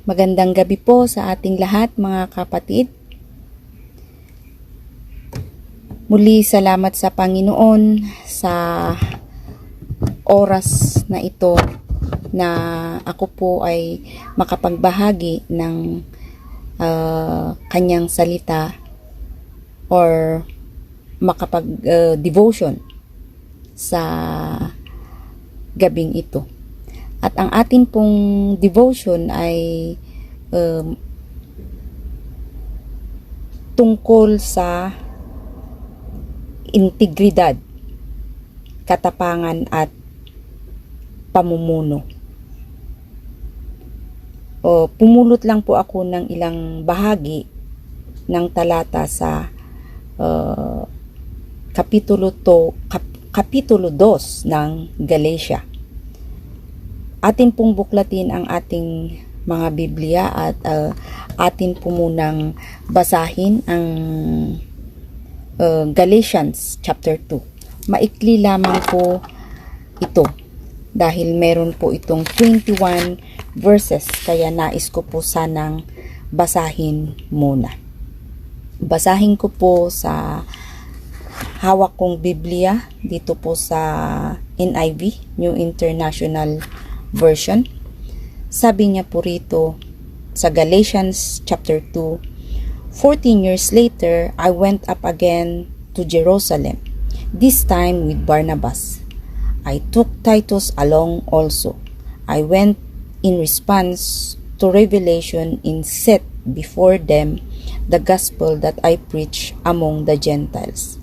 Magandang gabi po sa ating lahat mga kapatid. Muli salamat sa Panginoon sa oras na ito na ako po ay makapagbahagi ng kanyang salita or makapag-devotion sa gabing ito. At ang atin pong devotion ay tungkol sa integridad, katapangan at pamumuno. Pumulot lang po ako ng ilang bahagi ng talata sa kapitulo 2 ng Galatia. Atin pong buklatin ang ating mga Biblia at atin po munang basahin ang Galatians chapter 2. Maikli lamang po ito dahil meron po itong 21 verses kaya nais ko po sanang basahin muna. Basahin ko po sa hawak kong Biblia dito po sa NIV, New International Version. Sabi niya po rito sa Galatians chapter 2, 14 years later, I went up again to Jerusalem, this time with Barnabas. I took Titus along also. I went in response to revelation and set before them the gospel that I preach among the Gentiles.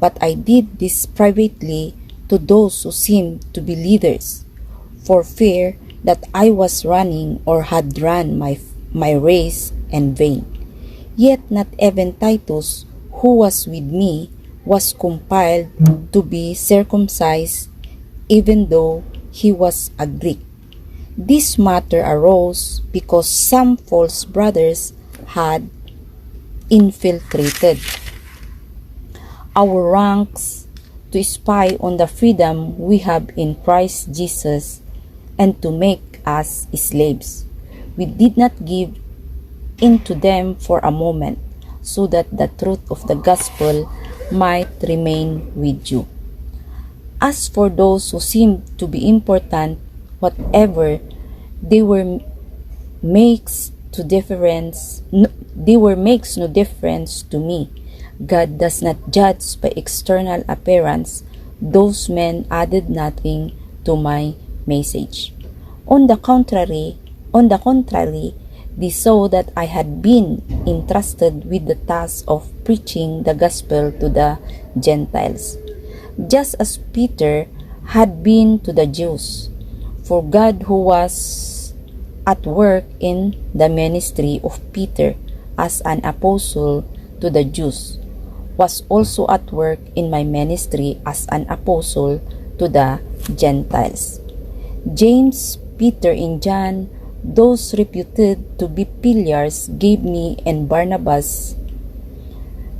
But I did this privately to those who seemed to be leaders, for fear that I was running or had run my race in vain. Yet not even Titus, who was with me, was compelled to be circumcised, even though he was a Greek. This matter arose because some false brothers had infiltrated our ranks to spy on the freedom we have in Christ Jesus and to make us slaves. We did not give in to them for a moment, so that the truth of the gospel might remain with you. As for those who seemed to be important, whatever they were makes no difference to me. God does not judge by external appearance. Those men added nothing to my message. On the contrary, they saw that I had been entrusted with the task of preaching the gospel to the Gentiles, just as Peter had been to the Jews. For God, who was at work in the ministry of Peter as an apostle to the Jews, was also at work in my ministry as an apostle to the Gentiles. James, Peter, and John, those reputed to be pillars, gave me and Barnabas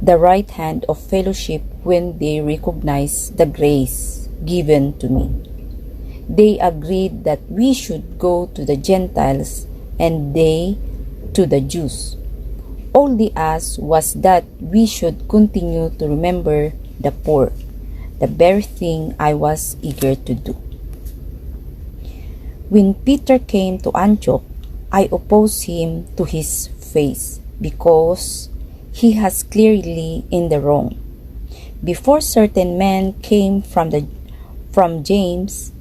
the right hand of fellowship when they recognized the grace given to me. They agreed that we should go to the Gentiles and they to the Jews. All they asked was that we should continue to remember the poor, the very thing I was eager to do. When Peter came to Antioch, I opposed him to his face because he was clearly in the wrong. Before certain men came from James,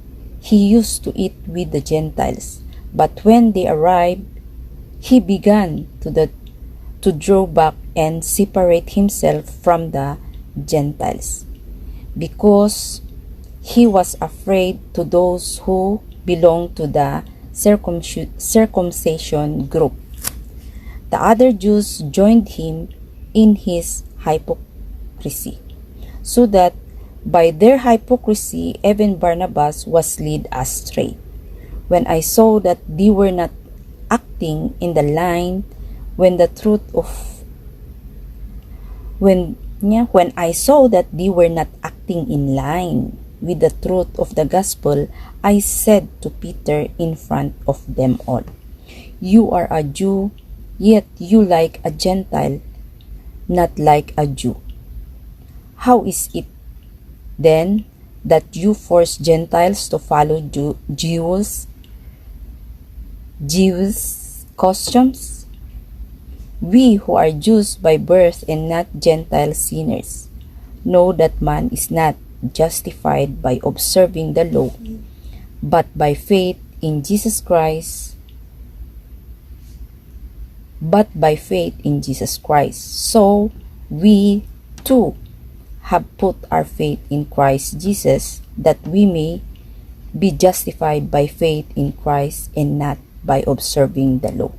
he used to eat with the Gentiles, but when they arrived, he began to draw back and separate himself from the Gentiles, because he was afraid to those who belonged to the circumcision group. The other Jews joined him in his hypocrisy, so that by their hypocrisy even Barnabas was led astray. When I saw that they were not acting in the line when I saw that they were not acting in line with the truth of the gospel, I said to Peter in front of them all, You are a Jew, yet you like a Gentile, not like a Jew. How is it then that you force Gentiles to follow Jews' customs? We who are Jews by birth and not Gentile sinners know that man is not justified by observing the law, but by faith in Jesus Christ. So we too have put our faith in Christ Jesus, that we may be justified by faith in Christ and not by observing the law.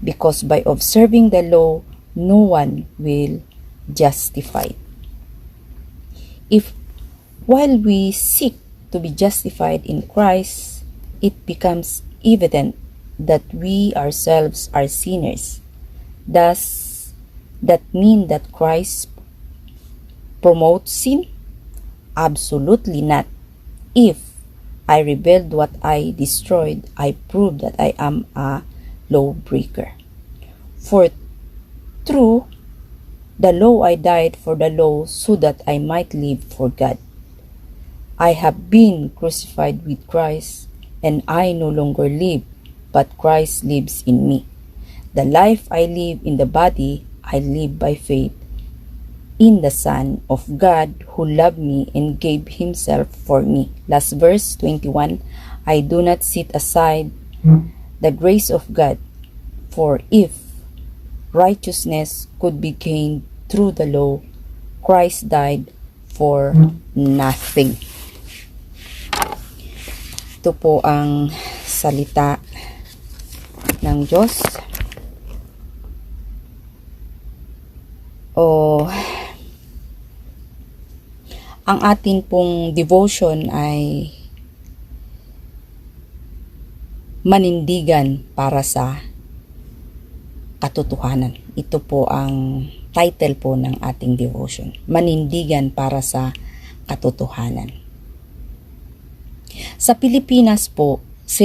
Because by observing the law, no one will justify. If while we seek to be justified in Christ, it becomes evident that we ourselves are sinners, does that mean that Christ promotes sin? Absolutely not. If I rebuild what I destroyed, I prove that I am a lawbreaker. For through the law I died for the law, so that I might live for God. I have been crucified with Christ, and I no longer live, but Christ lives in me. The life I live in the body, I live by faith in the Son of God, who loved me and gave himself for me. Last verse 21, I do not set aside the grace of God, for if righteousness could be gained through the law, Christ died for nothing. Ito po ang salita ng Diyos. Ang atin pong devotion ay manindigan para sa katotohanan. Ito po ang title po ng ating devotion. Manindigan para sa katotohanan. Sa Pilipinas po, si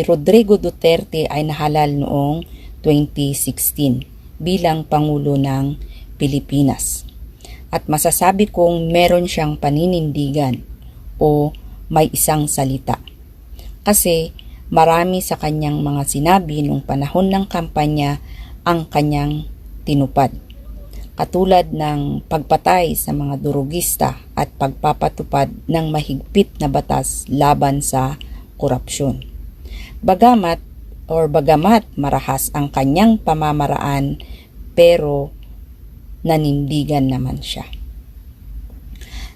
Rodrigo Duterte ay nahalal noong 2016 bilang Pangulo ng Pilipinas. At masasabi kong meron siyang paninindigan o may isang salita. Kasi marami sa kanyang mga sinabi nung panahon ng kampanya ang kanyang tinupad. Katulad ng pagpatay sa mga durugista at pagpapatupad ng mahigpit na batas laban sa korupsyon. Bagamat marahas ang kanyang pamamaraan, pero nanindigan naman siya.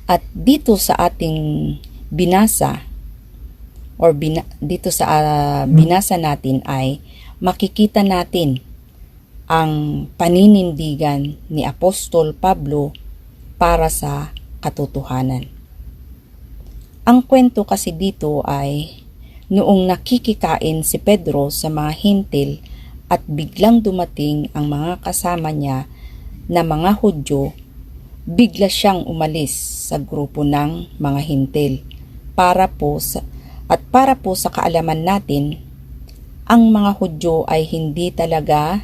At dito sa ating binasa binasa natin ay makikita natin ang paninindigan ni Apostol Pablo para sa katotohanan. Ang kwento kasi dito ay noong nakikikain si Pedro sa mga hintil at biglang dumating ang mga kasama niya na mga Hudyo, bigla siyang umalis sa grupo ng mga hintil. Para po sa kaalaman natin, ang mga Hudyo ay hindi talaga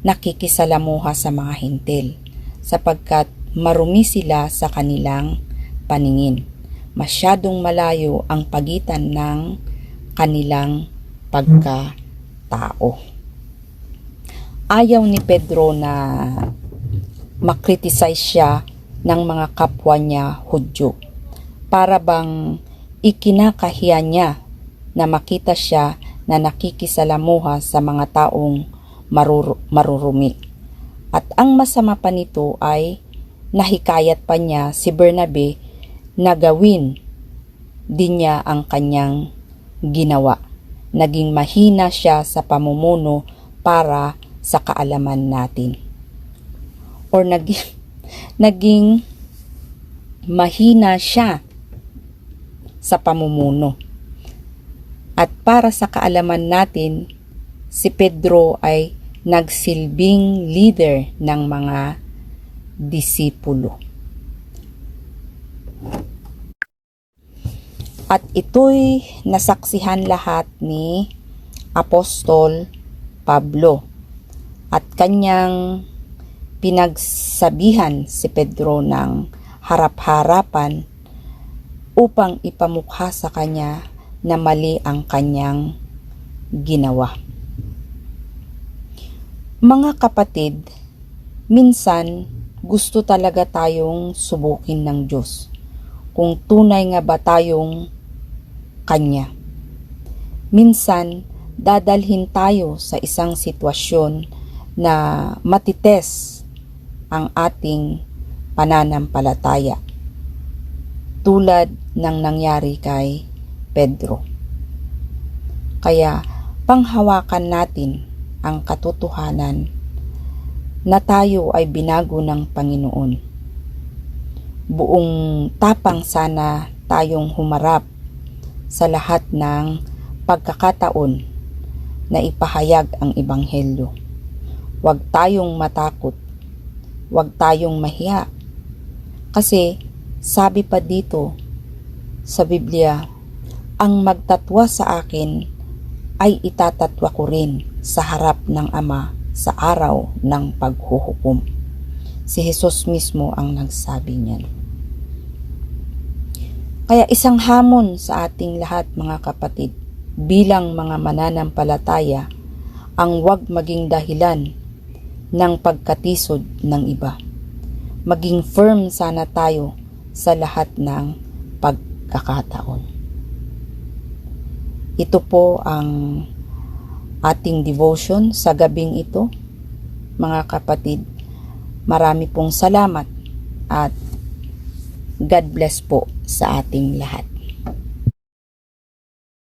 nakikisalamuha sa mga hintil sapagkat marumi sila sa kanilang paningin. Masyadong malayo ang pagitan ng kanilang pagkatao. Ayaw ni Pedro na makriticize siya ng mga kapwa niya Hudyo. Para bang ikinakahiya niya na makita siya na nakikisalamuha sa mga taong marurumi. At ang masama pa nito ay nahikayat pa niya si Bernabe na gawin din niya ang kanyang ginawa. Naging mahina siya sa pamumuno para sa kaalaman natin. Or naging mahina siya sa pamumuno. At para sa kaalaman natin, si Pedro ay nagsilbing leader ng mga disipulo. At ito'y nasaksihan lahat ni Apostol Pablo at kanyang pinagsabihan si Pedro ng harap-harapan upang ipamukha sa kanya na mali ang kanyang ginawa. Mga kapatid, minsan gusto talaga tayong subukin ng Diyos kung tunay nga ba tayong Kanya. Minsan, dadalhin tayo sa isang sitwasyon na matites ang ating pananampalataya, tulad ng nangyari kay Pedro. Kaya, panghawakan natin ang katotohanan na tayo ay binago ng Panginoon. Buong tapang sana tayong humarap sa lahat ng pagkakataon na ipahayag ang Ebanghelyo. Huwag tayong matakot, huwag tayong mahiya. Kasi sabi pa dito sa Biblia, ang magtatwa sa akin ay itatatwa ko rin sa harap ng Ama sa araw ng paghuhukom. Si Jesus mismo ang nagsabi niyan. Kaya isang hamon sa ating lahat mga kapatid, bilang mga mananampalataya, ang huwag maging dahilan ng pagkatisod ng iba. Maging firm sana tayo sa lahat ng pagkakataon. Ito po ang ating devotion sa gabing ito. Mga kapatid, marami pong salamat at God bless po sa ating lahat.